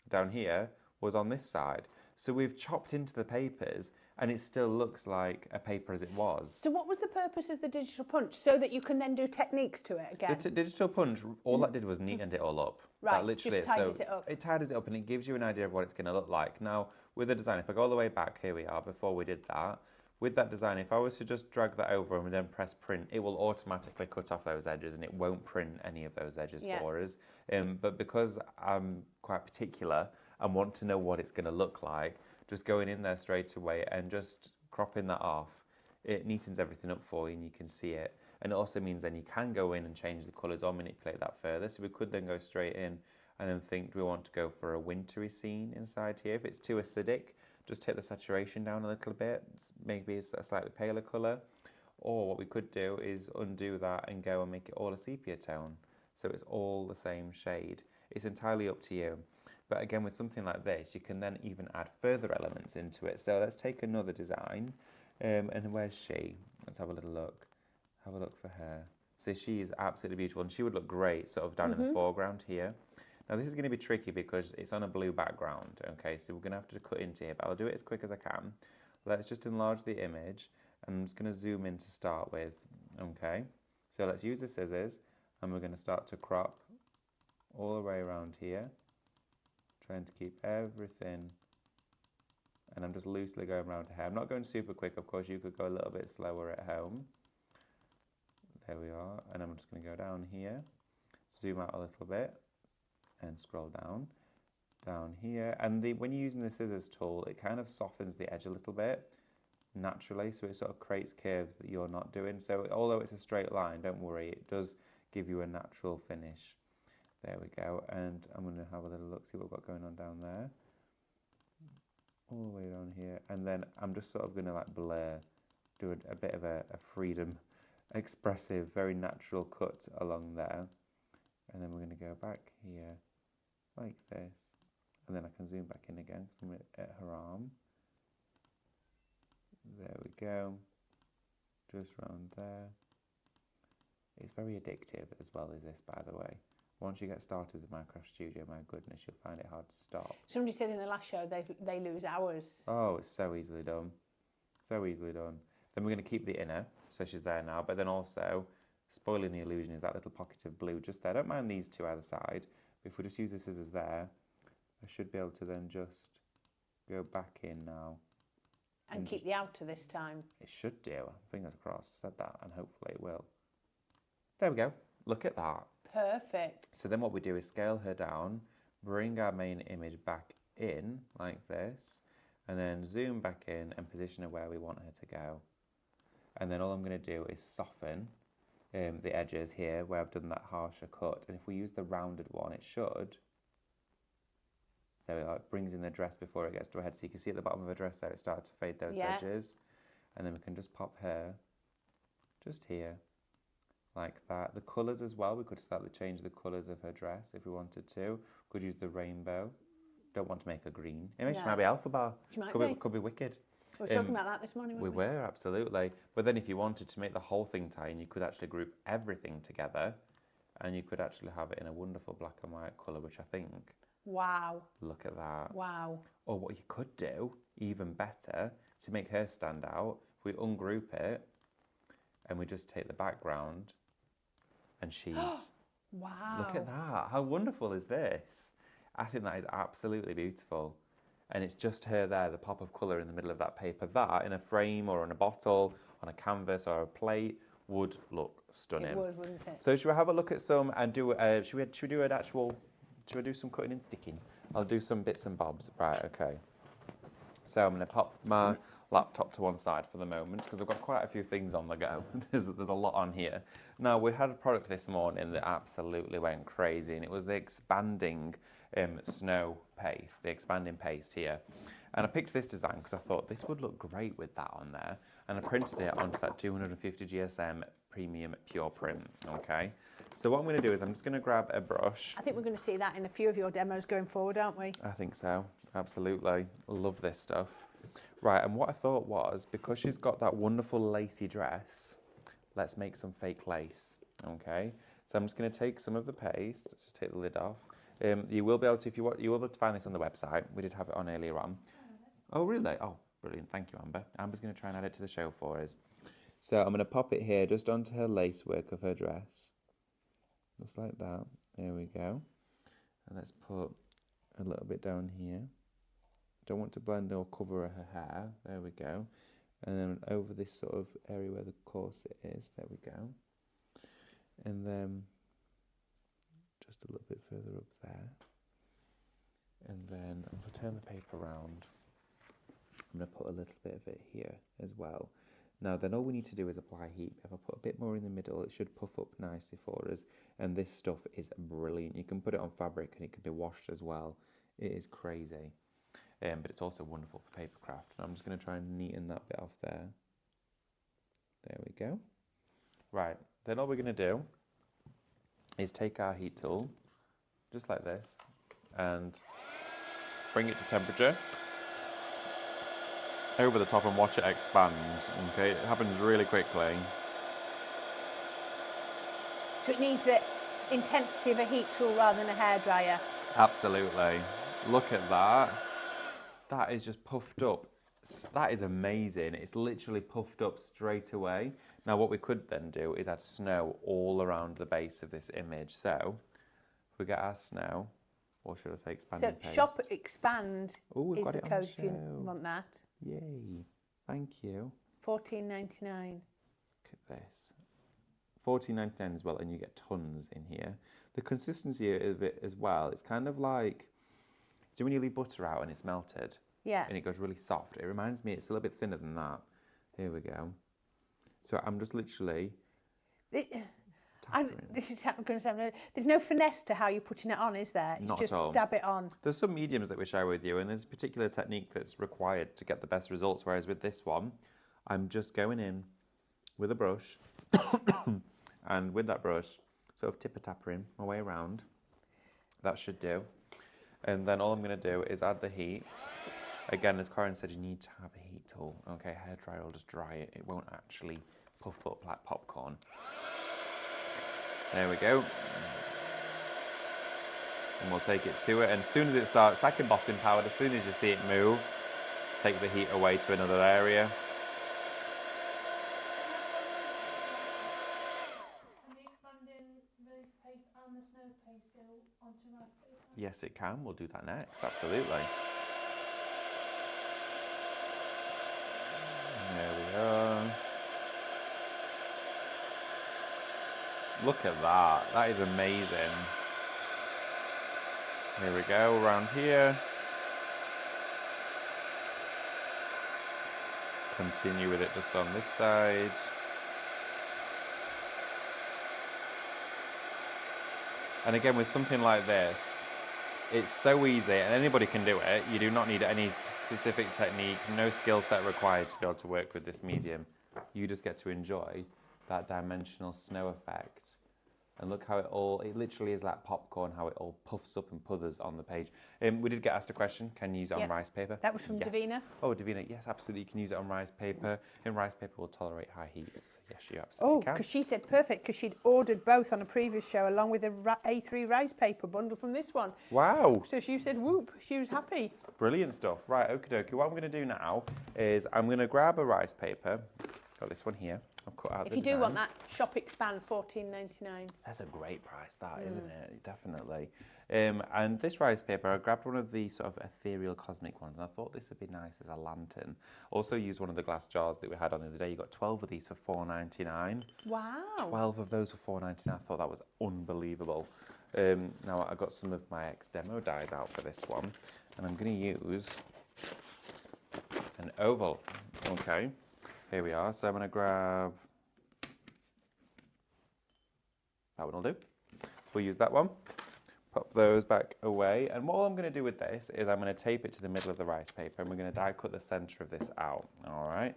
down here, was on this side. So we've chopped into the papers, and it still looks like a paper as it was. So what was the purpose of the digital punch? So that you can then do techniques to it again? The digital punch, all that did was neatened it all up. Right, That literally just tidies it up. It tidies it up, and it gives you an idea of what it's going to look like. Now, with the design, if I go all the way back, here we are, before we did that, with that design, if I was to just drag that over and then press print, it will automatically cut off those edges, and it won't print any of those edges for us. But because I'm quite particular and want to know what it's going to look like, just going in there straight away and just cropping that off, it neatens everything up for you and you can see it. And it also means then you can go in and change the colours or manipulate that further. So we could then go straight in and then think, do we want to go for a wintry scene inside here? If it's too acidic, just take the saturation down a little bit, maybe it's a slightly paler colour. Or what we could do is undo that and go and make it all a sepia tone, so it's all the same shade. It's entirely up to you. But again, with something like this, you can then even add further elements into it. So let's take another design. And where's she? Let's have a little look. Have a look for her. So she is absolutely beautiful, and she would look great sort of down in the foreground here. Now this is going to be tricky because it's on a blue background, okay? So we're going to have to cut into it, but I'll do it as quick as I can. Let's just enlarge the image, and I'm just going to zoom in to start with, okay? So let's use the scissors, and we're going to start to crop all the way around here, trying to keep everything, and I'm just loosely going around her hair. I'm not going super quick, of course you could go a little bit slower at home. There we are, and I'm just going to go down here, zoom out a little bit, and scroll down here. And when you're using the scissors tool, it kind of softens the edge a little bit naturally, so it sort of creates curves that you're not doing. So although it's a straight line, don't worry, it does give you a natural finish. There we go, and I'm going to have a little look, see what we've got going on down there. All the way down here, and then I'm just sort of going to like blur, do a bit of a freedom, expressive, very natural cut along there. And then we're going to go back here, like this. And then I can zoom back in again, because I'm at her arm. There we go. Just round there. It's very addictive as well as this, by the way. Once you get started with Minecraft Studio, my goodness, you'll find it hard to stop. Somebody said in the last show they lose hours. Oh, it's so easily done. So easily done. Then we're going to keep the inner, so she's there now, but then also, spoiling the illusion, is that little pocket of blue just there. Don't mind these two either side, but if we just use the scissors there, I should be able to then just go back in now. And keep the outer this time. It should do. Fingers crossed. Said that, and hopefully it will. There we go. Look at that. Perfect. So then what we do is scale her down, bring our main image back in like this, and then zoom back in and position her where we want her to go. And then all I'm going to do is soften the edges here where I've done that harsher cut. And if we use the rounded one, it should. There we are. It brings in the dress before it gets to her head. So you can see at the bottom of her dress there, it started to fade those edges. And then we can just pop her just here, like that. The colours as well, we could slightly change the colours of her dress if we wanted to. We could use the rainbow. Don't want to make her green. Image might be alpha bar. She might be. Could be wicked. We were talking about that this morning, weren't we? We were, absolutely. But then if you wanted to make the whole thing tie-in, you could actually group everything together, and you could actually have it in a wonderful black and white colour, which I think... Wow. Look at that. Wow. Or what you could do, even better, to make her stand out, if we ungroup it, and we just take the background, and she's Wow. Look at that. How wonderful is this? I think that is absolutely beautiful. And it's just her there, the pop of colour in the middle of that paper. That in a frame or in a bottle, on a canvas or a plate would look stunning. It would, wouldn't it? So should we have a look at some and do, should we do an actual, should we do some cutting and sticking? I'll do some bits and bobs. Right, okay. So I'm going to pop my laptop to one side for the moment because I've got quite a few things on the go. there's a lot on here. Now, we had a product this morning that absolutely went crazy, and it was the expanding snow paste, the expanding paste here. And I picked this design because I thought this would look great with that on there. And I printed it onto that 250 GSM premium pure print, okay? So what I'm going to do is I'm just going to grab a brush. I think we're going to see that in a few of your demos going forward, aren't we? I think so, absolutely. Love this stuff. Right, and what I thought was, because she's got that wonderful lacy dress, let's make some fake lace, okay? So I'm just going to take some of the paste, let's just take the lid off. You will be able to, if you want, you will be able to find this on the website. We did have it on earlier on. Oh, really? Oh, brilliant. Thank you, Amber. Amber's going to try and add it to the show for us. So I'm going to pop it here just onto her lace work of her dress. Just like that. There we go. And let's put a little bit down here. Don't want to blend or cover her hair. There we go. And then over this sort of area where the corset is. There we go. And then just a little bit further up there. And then I'm going to turn the paper around. I'm going to put a little bit of it here as well. Now then all we need to do is apply heat. If I put a bit more in the middle, it should puff up nicely for us. And this stuff is brilliant. You can put it on fabric and it can be washed as well. It is crazy. But it's also wonderful for paper craft. And I'm just going to try and neaten that bit off there. There we go. Right, then all we're going to do is take our heat tool, just like this, and bring it to temperature. Over the top and watch it expand. Okay, it happens really quickly. So it needs the intensity of a heat tool rather than a hairdryer. Absolutely. Look at that. That is just puffed up. That is amazing. It's literally puffed up straight away. Now what we could then do is add snow all around the base of this image. So if we get our snow, or should I say expanding paste. So shop expand is got the it on code the if you show. want that. Yay. Thank you. $14.99. Look at this. $14.99 as well, and you get tons in here. The consistency of it as well, it's kind of like, so when you leave butter out and it's melted, Yeah. and it goes really soft, it reminds me, it's a little bit thinner than that. Here we go. So I'm just literally This is going to sound. There's no finesse to how you're putting it on, is there? You Not just at all. dab it on. There's some mediums that we share with you, and there's a particular technique that's required to get the best results, whereas with this one, I'm just going in with a brush, and with that brush, sort of tipper-tappering my way around. That should do. And then all I'm going to do is add the heat. Again, as Corinne said, you need to have a heat tool. Okay, hairdryer will just dry it. It won't actually puff up like popcorn. There we go. And we'll take it to it. And as soon as it starts, like embossing powder, as soon as you see it move, take the heat away to another area. Can the expanding rose paste and the snow paste go onto rice paper? Yes, it can. We'll do that next. Absolutely. There we are. Look at that. That is amazing. Here we go, around here. Continue with it just on this side. And again, with something like this, it's so easy and anybody can do it. You do not need any specific technique, no skill set required to be able to work with this medium. You just get to enjoy that dimensional snow effect. And look how it literally is like popcorn, how it all puffs up and puthers on the page. We did get asked a question, can you use it on rice paper? That was from Yes. Davina. Oh, Davina, yes, absolutely. You can use it on rice paper. And rice paper will tolerate high heats. Yes, you absolutely can. Because she said perfect, because she'd ordered both on a previous show along with a A3 rice paper bundle from this one. Wow. So she said whoop, she was happy. Brilliant stuff. Right, okie dokie. What I'm going to do now is I'm going to grab a rice paper. Got this one here. I've cut out If the you do design. want that, shop expand $14.99. That's a great price, that, isn't it? Definitely. And this rice paper, I grabbed one of the sort of ethereal cosmic ones, and I thought this would be nice as a lantern. Also used one of the glass jars that we had on the other day. You got 12 of these for $4.99. Wow. 12 of those for $4.99. I thought that was unbelievable. Now I got some of my ex-demo dies out for this one, and I'm going to use an oval. Okay, here we are. So I'm going to grab that one. Will do. We'll use that one. Pop those back away, and what I'm going to do with this is I'm going to tape it to the middle of the rice paper, and we're going to die cut the centre of this out. All right.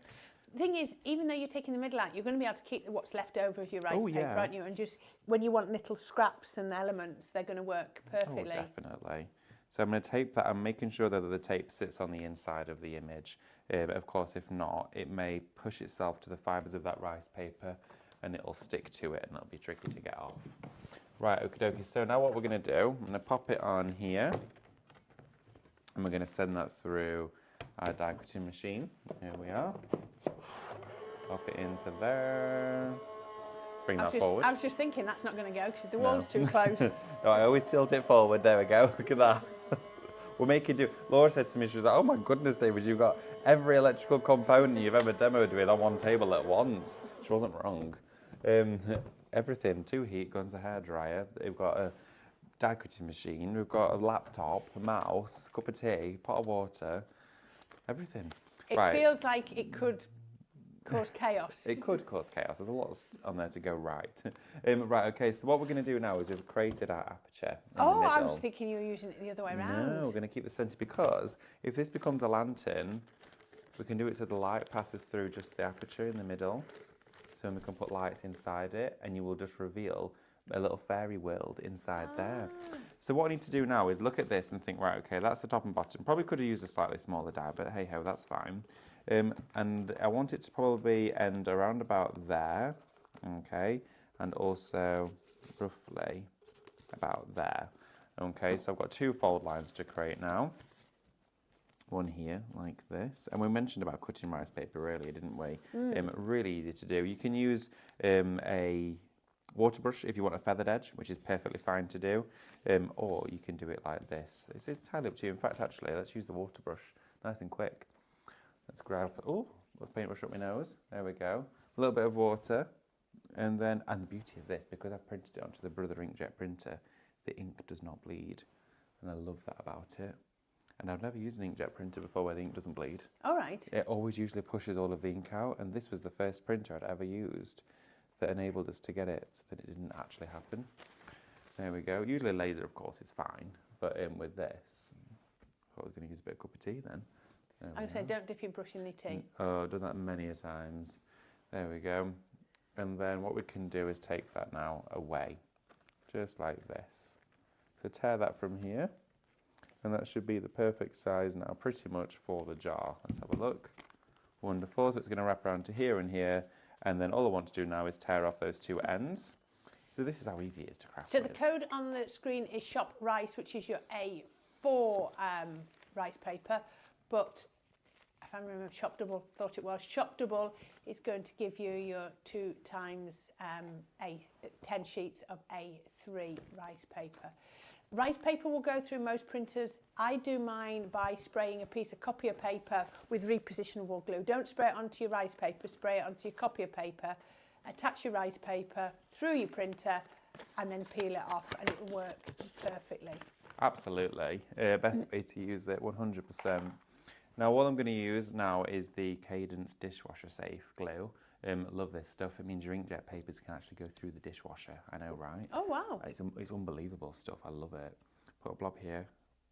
The thing is, even though you're taking the middle out, you're going to be able to keep what's left over of your rice paper, yeah. aren't you? And just when you want little scraps and elements, they're going to work perfectly. Oh, definitely. So I'm going to tape that. I'm making sure that the tape sits on the inside of the image. But of course, if not, it may push itself to the fibres of that rice paper, and it'll stick to it, and it'll be tricky to get off. Right, okie dokie. So now what we're going to do, I'm going to pop it on here, and we're going to send that through our die cutting machine. Here we are. Pop it into there. Bring that forward. I was just thinking that's not going to go because the wall's too close. No, I always tilt it forward. There we go. Look at that. We'll make it do. Laura said to me, she was like, "Oh my goodness, David, you've got every electrical component you've ever demoed with on one table at once." She wasn't wrong. Everything, 2 heat guns, a hairdryer. We've got a die cutting machine. We've got a laptop, a mouse, cup of tea, pot of water. Everything. It feels like it could cause chaos. It could cause chaos. There's a lot on there to go right. Right, okay, so what we're going to do now is we've created our aperture in the middle. I was thinking you were using it the other way around. No, we're going to keep the centre, because if this becomes a lantern, we can do it so the light passes through just the aperture in the middle. So we can put lights inside it, and you will just reveal a little fairy world inside there. So what I need to do now is look at this and think, right, okay, that's the top and bottom. Probably could have used a slightly smaller die, but hey ho, that's fine. And I want it to probably end around about there, okay, and also roughly about there. Okay, so I've got 2 fold lines to create now. One here, like this. And we mentioned about cutting rice paper earlier, didn't we? Really easy to do. You can use a water brush if you want a feathered edge, which is perfectly fine to do, or you can do it like this. It's entirely up to you. In fact, actually, let's use the water brush, nice and quick. Let's grab, let's paintbrush up my nose. There we go. A little bit of water, and the beauty of this, because I've printed it onto the Brother Inkjet printer, the ink does not bleed, and I love that about it. And I've never used an inkjet printer before where the ink doesn't bleed. All right. It always usually pushes all of the ink out, and this was the first printer I'd ever used that enabled us to get it so that it didn't actually happen. There we go. Usually laser, of course, is fine, but with this, I was going to use a bit of cup of tea then. I would say don't dip your brush in the tea. Oh, I've done that many a times. There we go. And then what we can do is take that now away, just like this. So tear that from here. And that should be the perfect size now, pretty much, for the jar. Let's have a look. Wonderful. So it's going to wrap around to here and here. And then all I want to do now is tear off those 2 ends. So this is how easy it is to craft So with. the code on the screen is Shop Rice, which is your A4 rice paper. But if I remember, Shop Double, thought it was. Shop Double is going to give you your 2 times 10 sheets of A3 rice paper. Rice paper will go through most printers. I do mine by spraying a piece of copier paper with repositionable glue. Don't spray it onto your rice paper, spray it onto your copier paper. Attach your rice paper through your printer and then peel it off, and it will work perfectly. Absolutely. Best way to use it, 100%. Now what I'm going to use now is the Cadence dishwasher safe glue. Love this stuff. It means your inkjet papers can actually go through the dishwasher. I know, right? Oh, wow. It's unbelievable stuff. I love it. Put a blob here,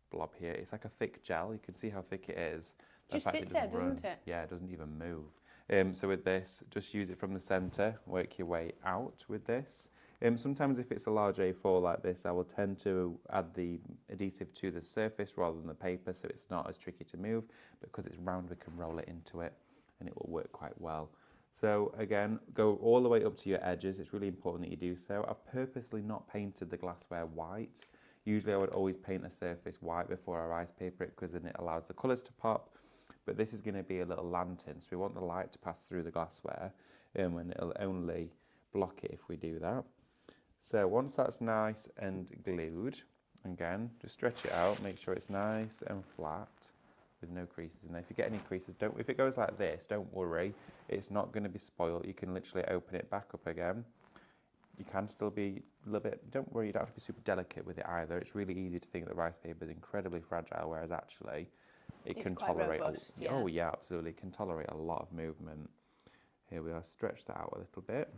blob here. It's like a thick gel. You can see how thick it is. Just sits there, doesn't it? Yeah, it doesn't even move. So with this, just use it from the centre. Work your way out with this. Sometimes if it's a large A4 like this, I will tend to add the adhesive to the surface rather than the paper, so it's not as tricky to move. Because it's round, we can roll it into it, and it will work quite well. So again, go all the way up to your edges. It's really important that you do so. I've purposely not painted the glassware white. Usually I would always paint a surface white before I rice paper it, because then it allows the colours to pop. but this is going to be a little lantern, so we want the light to pass through the glassware, and it'll only block it if we do that. So once that's nice and glued, again, just stretch it out, make sure it's nice and flat with no creases in there. If you get any creases, if it goes like this, don't worry, it's not going to be spoiled. You can literally open it back up again. You can still be a little bit, don't worry, you don't have to be super delicate with it either. It's really easy to think that rice paper is incredibly fragile, whereas actually it can tolerate, oh yeah, absolutely, it can tolerate a lot of movement. Here we are, stretch that out a little bit.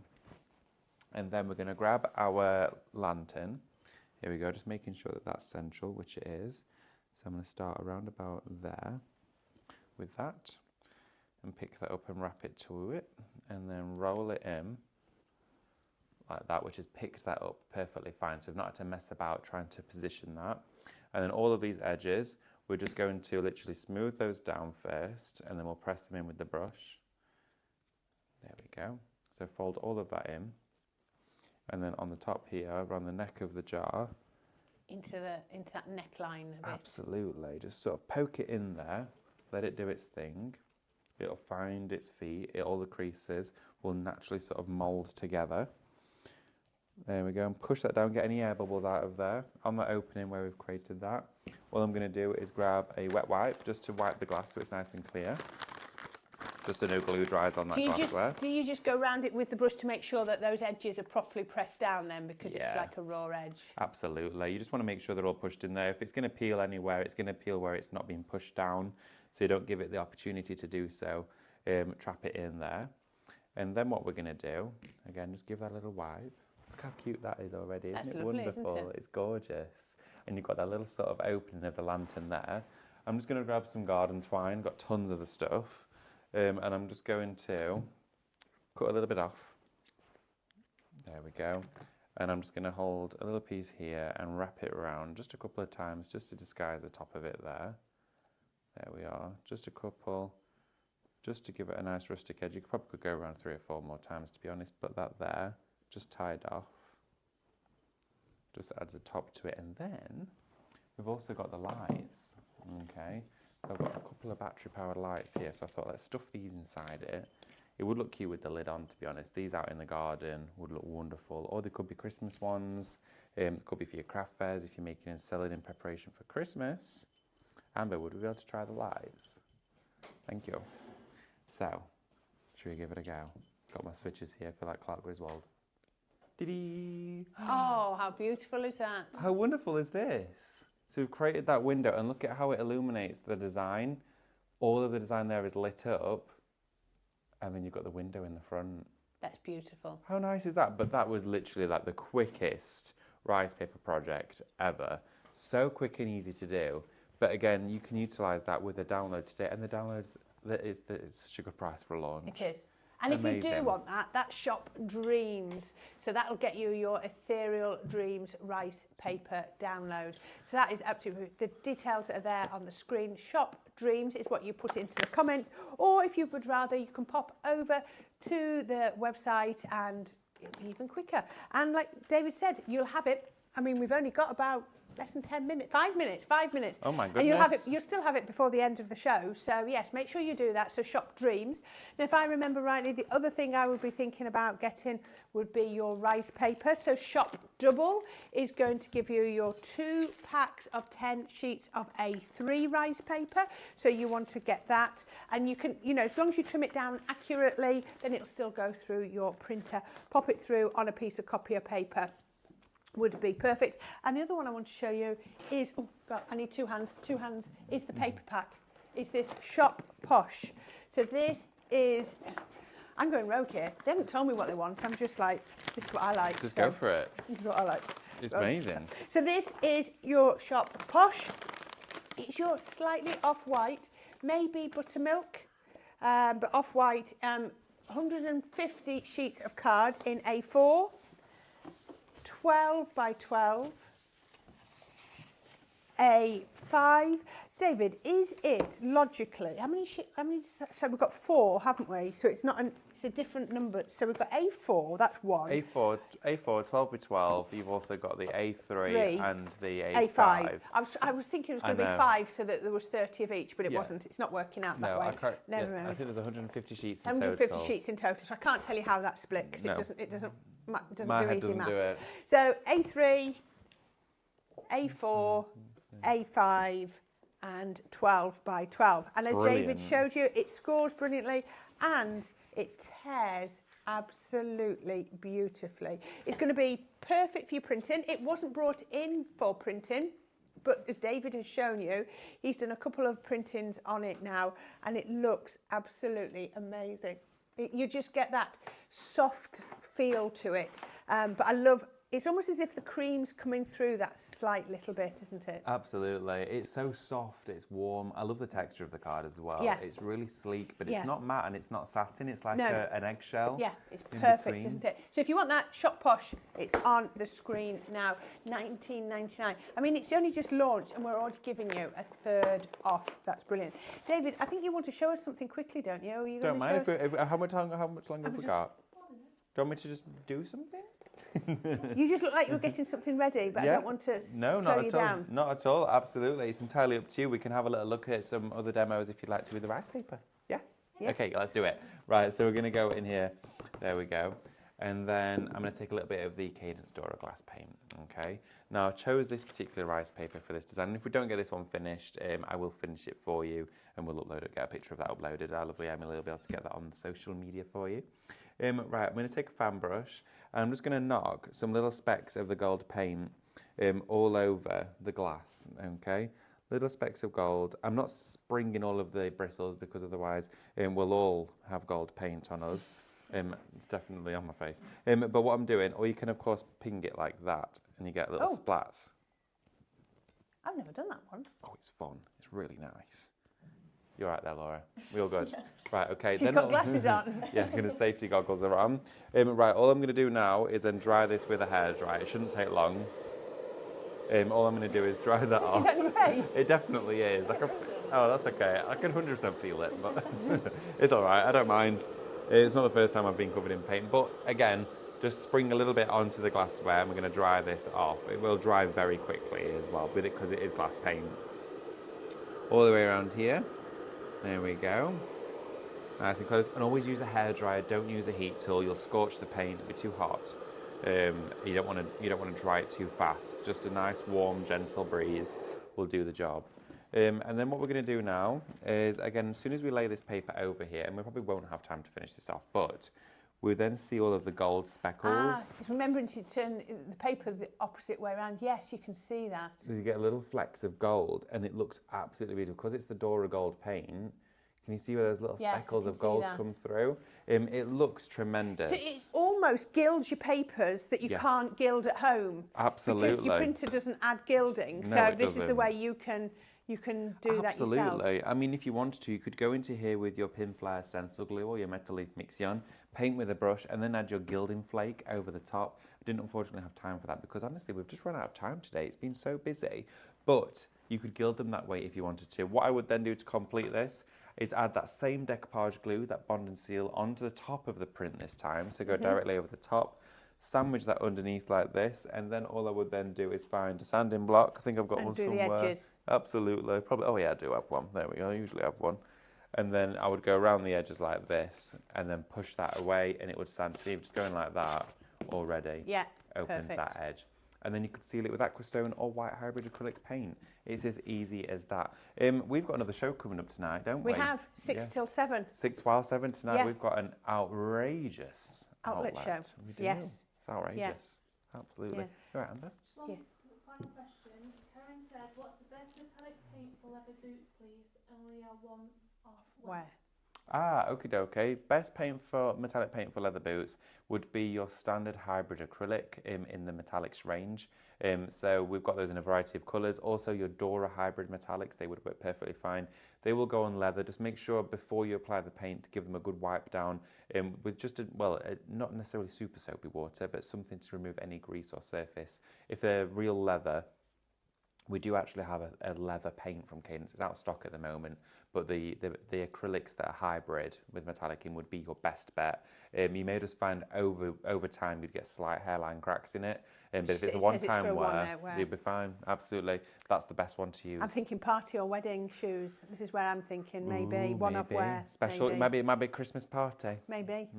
And then we're going to grab our lantern. Here we go, just making sure that that's central, which it is. So I'm going to start around about there with that and pick that up and wrap it to it and then roll it in like that, which has picked that up perfectly fine. So we've not had to mess about trying to position that. And then all of these edges, we're just going to literally smooth those down first and then we'll press them in with the brush. There we go. So fold all of that in. And then on the top here, around the neck of the jar. Into that neckline a bit. Absolutely. Just sort of poke it in there, let it do its thing. It'll find its feet, all the creases will naturally sort of mould together. There we go, and push that down, get any air bubbles out of there. On the opening where we've created that, all I'm going to do is grab a wet wipe just to wipe the glass so it's nice and clear. Just so no glue dries on that glassware. Do you just go around it with the brush to make sure that those edges are properly pressed down then, because it's like a raw edge? Absolutely. You just want to make sure they're all pushed in there. If it's going to peel anywhere, it's going to peel where it's not being pushed down, so you don't give it the opportunity to do so. Trap it in there. And then what we're going to do, again, just give that a little wipe. Look how cute that is already, isn't it wonderful? Isn't it? It's gorgeous. And you've got that little sort of opening of the lantern there. I'm just going to grab some garden twine, got tons of the stuff. And I'm just going to cut a little bit off. There we go. And I'm just going to hold a little piece here and wrap it around just a couple of times just to disguise the top of it there. There we are. Just a couple, just to give it a nice rustic edge. You could probably go around 3 or 4 more times, to be honest, but that there, just tied off. Just adds a top to it. And then we've also got the lights. Okay. So I've got a couple of battery-powered lights here, so I thought let's stuff these inside it. It would look cute with the lid on, to be honest. These out in the garden would look wonderful. Or they could be Christmas ones. It could be for your craft fairs if you're making and selling in preparation for Christmas. Amber, would we be able to try the lights? Thank you. So, should we give it a go? Got my switches here for like Clark Griswold. Dee-dee! Oh, how beautiful is that? How wonderful is this? So we've created that window and look at how it illuminates the design. All of the design there is lit up and then you've got the window in the front. That's beautiful. How nice is that? But that was literally like the quickest rice paper project ever. So quick and easy to do. But again, you can utilise that with a download today, and the downloads, it's such a good price for a launch. It is. And amazing. If you do want that, that's Shop Dreams. So that'll get you your Ethereal Dreams rice paper download. So that is absolutely, the details are there on the screen. Shop Dreams is what you put into the comments. Or if you would rather, you can pop over to the website and it'll be even quicker. And like David said, you'll have it. I mean, we've only got about less than 10 minutes, 5 minutes. Oh my goodness. And you'll still have it before the end of the show. So yes, make sure you do that. So Shop Dreams. Now, if I remember rightly, the other thing I would be thinking about getting would be your rice paper. So Shop Double is going to give you your 2 packs of 10 sheets of A3 rice paper. So you want to get that. And you can, as long as you trim it down accurately, then it'll still go through your printer. Pop it through on a piece of copier paper. Would be perfect. And the other one I want to show you is, oh God, I need 2 hands, is the paper pack. Is this Shop Posh. So this is, I'm going rogue here. They haven't told me what they want. I'm just like, this is what I like. Just go for it. This is what I like. It's amazing. So this is your Shop Posh. It's your slightly off-white, maybe buttermilk, but off-white, 150 sheets of card in A4. 12 by 12, A5. David, is it logically, so we've got 4, haven't we? So it's not it's a different number. So we've got A4, that's 1. A4, 12 by 12. You've also got the A3 3. and the A5. A5. I was thinking it was going to be 5 so that there was 30 of each, but it wasn't. It's not working out that way. Never mind. I think there's 150 sheets in 150 total. sheets in total, so I can't tell you how that's split because it doesn't My do head easy doesn't maths. do it. So A3, A4, A5 and 12 by 12. And as David showed you, it scores brilliantly and it tears absolutely beautifully. It's going to be perfect for your printing. It wasn't brought in for printing, but as David has shown you, he's done a couple of printings on it now and it looks absolutely amazing. You just get that soft feel to it. But I love, it's almost as if the cream's coming through that slight little bit, isn't it? Absolutely. It's so soft, it's warm. I love the texture of the card as well. Yeah. It's really sleek, but it's not matte and it's not satin. It's like an eggshell. Yeah, it's perfect, isn't it? So if you want that Shop Posh, it's on the screen now, $19.99. I mean, it's only just launched and we're already giving you a third off. That's brilliant. David, I think you want to show us something quickly, don't you? Are you Don't mind. How much longer have we got? Do you want me to just do something? You just look like you're getting something ready, but I don't want to slow you down. Not at all. Absolutely. It's entirely up to you. We can have a little look at some other demos if you'd like to with the rice paper. Yeah? Okay, let's do it. Right, so we're going to go in here. There we go. And then I'm going to take a little bit of the Cadence Dora glass paint. Okay. Now, I chose this particular rice paper for this design. And if we don't get this one finished, I will finish it for you and we'll upload it, get a picture of that uploaded. Our lovely Emily will be able to get that on social media for you. Right, I'm going to take a fan brush and I'm just going to knock some little specks of the gold paint all over the glass, okay? Little specks of gold. I'm not springing all of the bristles because otherwise we'll all have gold paint on us. It's definitely on my face. But what I'm doing, or you can of course ping it like that and you get little splats. I've never done that one. Oh, it's fun. It's really nice. You're right there, Laura. We all good? Yeah. Right, okay. She's got glasses on. Yeah, the safety goggles are on. Right, all I'm going to do now is then dry this with a hairdryer. It shouldn't take long. All I'm going to do is dry that off. Is that on your face? It definitely is. Oh, that's okay. I can 100% feel it, but it's all right. I don't mind. It's not the first time I've been covered in paint. But again, just spring a little bit onto the glassware and we're going to dry this off. It will dry very quickly as well with it because it is glass paint. All the way around here. There we go. Nice and close. And always use a hairdryer. Don't use a heat tool. You'll scorch the paint. It'll be too hot. You don't want to dry it too fast. Just a nice, warm, gentle breeze will do the job. And then what we're going to do now is, again, as soon as we lay this paper over here, and we probably won't have time to finish this off, but we then see all of the gold speckles. Remembering to turn the paper the opposite way around. Yes, you can see that. So you get little flecks of gold, and it looks absolutely beautiful. Because it's the Dora gold paint, can you see where those little speckles of gold come through? It looks tremendous. So it almost gilds your papers that you can't gild at home. Absolutely. Because your printer doesn't add gilding. No, so this is the way you can do that yourself. Absolutely. I mean, if you wanted to, you could go into here with your pin flare stencil glue or your metal leaf Mixion, paint with a brush, and then add your gilding flake over the top. I didn't unfortunately have time for that because honestly, we've just run out of time today. It's been so busy. But you could gild them that way if you wanted to. What I would then do to complete this is add that same decoupage glue, that bond and seal, onto the top of the print this time. So go directly over the top, sandwich that underneath like this, and then all I would then do is find a sanding block. I think I've got one somewhere. The edges. Absolutely. Probably. Oh yeah, I do have one. There we go. I usually have one. And then I would go around the edges like this, and then push that away, and it would stand. See, just going like that already. Yeah. Opens that edge. And then you could seal it with aquastone or white hybrid acrylic paint. It's as easy as that. We've got another show coming up tonight, don't we? We have, 6 till 7. 6 till 7 tonight. Yeah. We've got an outrageous outlet show. We do. Yes. It's outrageous. Yeah. Absolutely. Yeah. All right, Amber? Just one final question. Karen said, what's the best metallic paint for leather boots, please? And we are one off. Where? Okie dokie. Best paint for metallic paint for leather boots would be your standard hybrid acrylic in the metallics range. So we've got those in a variety of colours. Also your Dora hybrid metallics, they would work perfectly fine. They will go on leather. Just make sure before you apply the paint to give them a good wipe down with just not necessarily super soapy water, but something to remove any grease or surface. If they're real leather, We do actually have a leather paint from Cadence. It's out of stock at the moment, but the acrylics that are hybrid with metallic in would be your best bet. You may just find over time you'd get slight hairline cracks in it, but if it's a one-time wear, you'll be fine. Absolutely, that's the best one to use. I'm thinking party or wedding shoes. This is where I'm thinking maybe one-off wear. Special, maybe it might be a Christmas party. Maybe.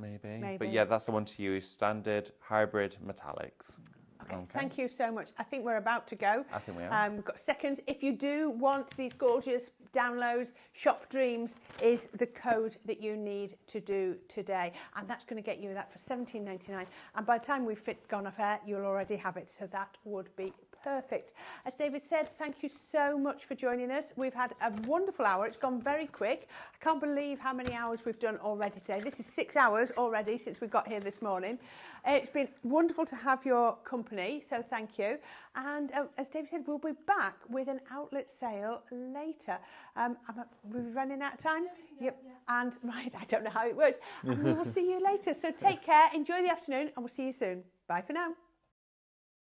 But yeah, that's the one to use. Standard, hybrid, metallics. Okay, thank you so much. I think we're about to go. I think we are. We've got seconds. If you do want these gorgeous downloads, Shop Dreams is the code that you need to do today. And that's going to get you that for $17.99. And by the time we've gone off air, you'll already have it. So that would be perfect. As David said, thank you so much for joining us. We've had a wonderful hour. It's gone very quick. I can't believe how many hours we've done already today. This is 6 hours already since we got here this morning. It's been wonderful to have your company, so thank you. And as David said, we'll be back with an outlet sale later. We're running out of time? Yep. And right, I don't know how it works. And we will see you later. So take care, enjoy the afternoon, and we'll see you soon. Bye for now.